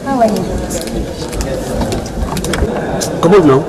How are you? Come on now.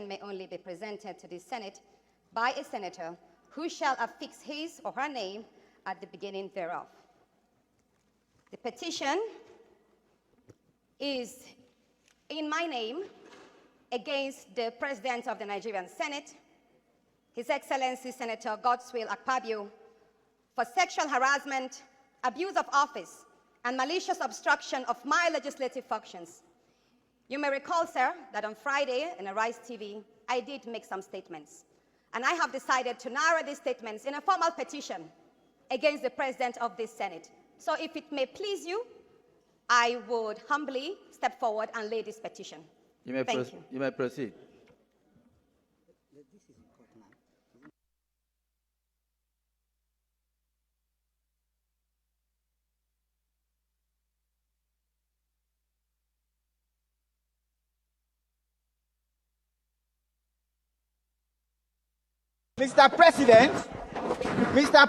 May only be presented to the Senate by a senator who shall affix his or her name at the beginning thereof. The petition is in my name against the President of the Nigerian Senate, His Excellency Senator Godswill Akpabio, for sexual harassment, abuse of office, and malicious obstruction of my legislative functions. You may recall, sir, that on Friday in Arise TV, I did make some statements. And I have decided to narrow these statements in a formal petition against the President of this Senate. So if it may please you, I would humbly step forward and lay this petition. You may proceed. Mr.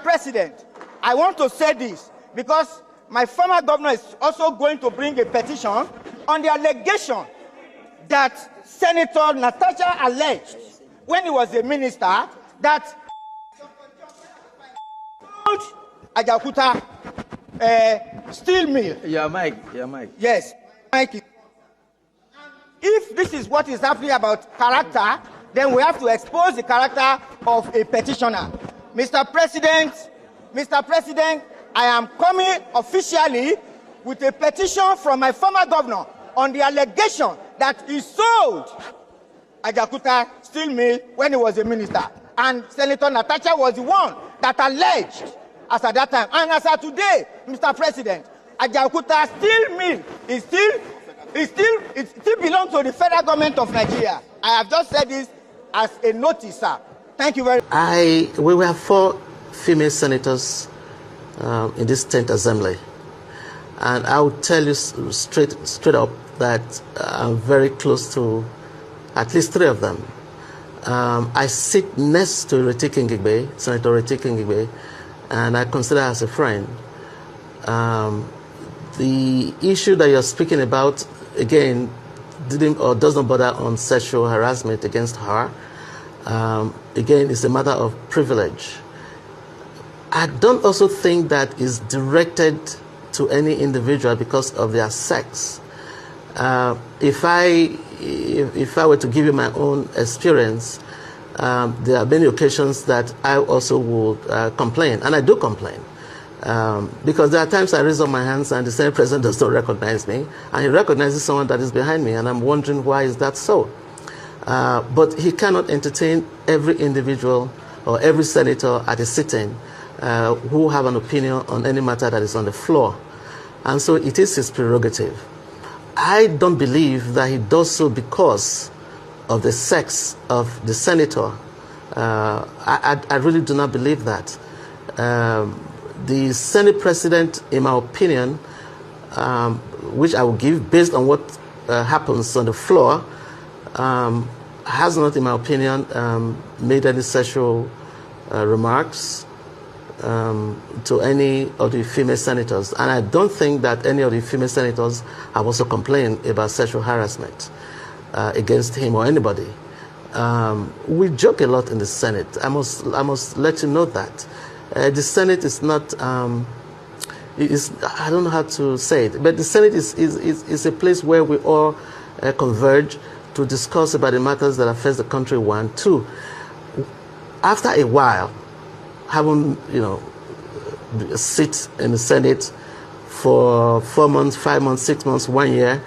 President, I want to say this because my former governor is also going to bring a petition on the allegation that Senator Natasha alleged when he was a minister that Ajakuta steel mill. Your mic. Yes, mic. If this is what is happening about character, then we have to expose the character of a petitioner. Mr. President, I am coming officially with a petition from my former governor on the allegation that he sold Ajakuta steel mill when he was a minister. And Senator Natasha was the one that alleged as at that time. And as at today, Mr. President, Ajakuta steel mill is still belongs to the federal government of Nigeria. I have just said this as a notice, sir. Thank you very much. We have 4 female senators in this 10th assembly. And I will tell you straight up that I'm very close to at least 3 of them. I sit next to Senator Ngigbe, and I consider her as a friend. The issue that you're speaking about, again, does not bother on sexual harassment against her. Again, it's a matter of privilege. I don't also think that is directed to any individual because of their sex. If I were to give you my own experience, there are many occasions that I also would complain, and I do complain. Because there are times I raise up my hands and the Senate President does not recognize me, and he recognizes someone that is behind me, and I'm wondering why is that so. But he cannot entertain every individual or every senator at a sitting who have an opinion on any matter that is on the floor. And so it is his prerogative. I don't believe that he does so because of the sex of the senator. I really do not believe that. The Senate President, in my opinion, which I will give based on what happens on the floor, has not, in my opinion, made any sexual remarks to any of the female senators. And I don't think that any of the female senators have also complained about sexual harassment against him or anybody. We joke a lot in the Senate. I must let you know that. The Senate is not, I don't know how to say it, but the Senate is a place where we all converge to discuss about the matters that affect the country. 1, 2. After a while, having, sit in the Senate for 4 months, 5 months, 6 months, 1 year,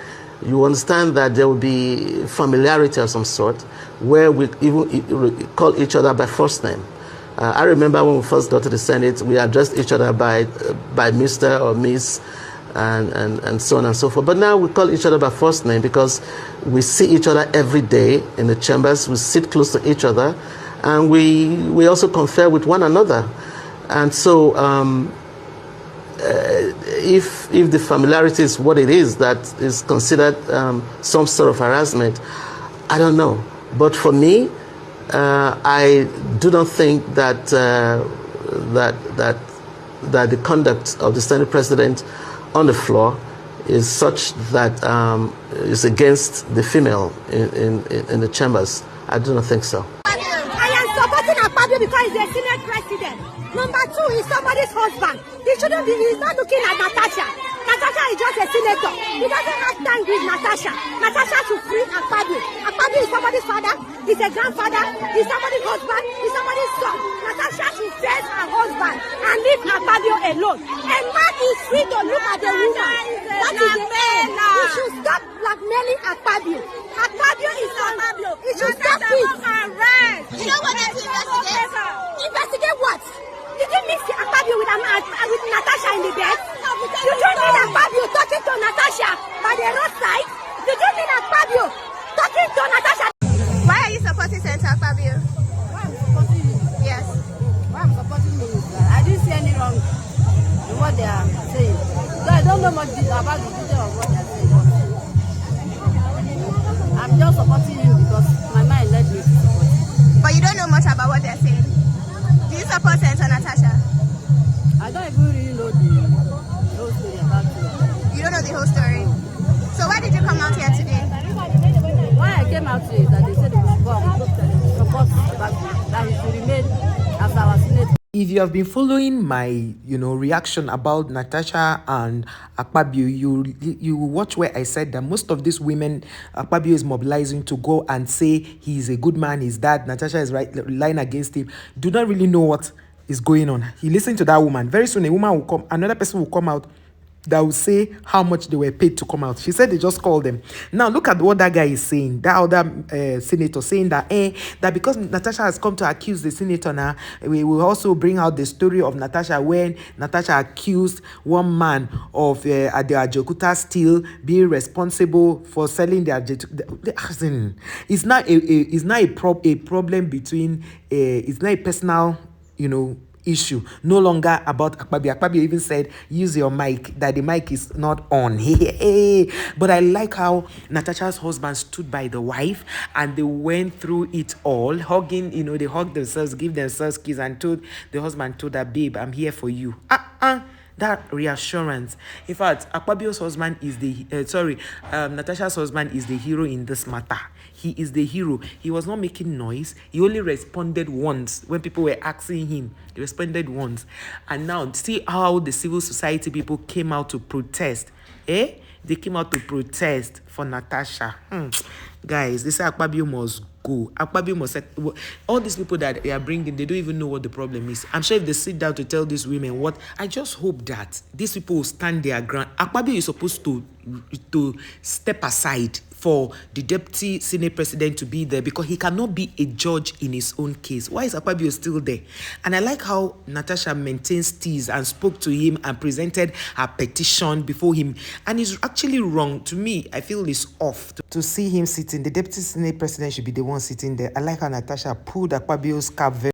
you understand that there will be familiarity of some sort, where we even call each other by first name. I remember when we first got to the Senate, we addressed each other by Mr. or Miss, and so on and so forth. But now we call each other by first name because we see each other every day in the chambers. We sit close to each other, and we also confer with one another. And so if the familiarity is what it is that is considered some sort of harassment, I don't know. But for me, I do not think that that the conduct of the Senate President on the floor is such that is against the female in the chambers. I do not think so. I am supporting Akpabio because he's a Senate President. Number two, he's somebody's husband. He's not looking at Natasha. Natasha is just a senator. He doesn't have time with Natasha. Natasha should free Akpabio. Akpabio is somebody's father. He's a grandfather. He's somebody's husband. He's somebody's son. Natasha should face her husband and leave Akpabio alone. A man is free to look at a woman. That is the end. He should stop blackmailing Akpabio. Akpabio is Akpabio. He should stop it. You know what they investigate? Investigate what? Did you mix Akpabio with Natasha in the bed? Did you mean Akpabio talking to Natasha by the roadside? Did you mean Akpabio talking to Natasha? Why are you supporting Senator Akpabio? Why I'm supporting you? Yes. Why I'm supporting you is that I didn't see any wrong in what they are saying. So I don't know much about the detail of what they are saying. I'm just supporting you because my mind led me to support you. But you don't know much about what they're saying. Do you support Senator Natasha? I don't even really know the whole story about it. You don't know the whole story. So why did you come out here today? Why I came out here is that they said they should support that he should remain as our senator. If you have been following my, reaction about Natasha and Akpabio, you watch where I said that most of these women, Akpabio is mobilizing to go and say he's a good man, he's that, Natasha is lying against him, do not really know what is going on. He listened to that woman. Very soon a woman will come, another person will come out that will say how much they were paid to come out. She said they just called them. Now look at what that guy is saying. That other senator saying that that because Natasha has come to accuse the senator now, we will also bring out the story of Natasha when Natasha accused one man of the Ajokuta steel being responsible for selling the it's not a problem between it's not a personal issue, no longer about Akpabio. Akpabio even said, use your mic, that the mic is not on. But I like how Natasha's husband stood by the wife and they went through it all, hugging, they hugged themselves, give themselves kisses, and the husband told her, babe, I'm here for you. That reassurance. In fact, Akpabio's husband is Natasha's husband is the hero in this matter. He is the hero. He was not making noise. He only responded once when people were asking him. He responded once. And now, see how the civil society people came out to protest. They came out to protest for Natasha. Guys, they say Akpabio must go. Akpabio must... All these people that they are bringing, they don't even know what the problem is. I'm sure if they sit down to tell these women what... I just hope that these people will stand their ground. Akpabio is supposed to step aside for the deputy Senate president to be there because he cannot be a judge in his own case. Why is Akpabio still there? And I like how Natasha maintains tease and spoke to him and presented her petition before him. And it's actually wrong. To me, I feel it's off to see him sitting. The deputy Senate president should be the one sitting there. I like how Natasha pulled Akpabio's cap very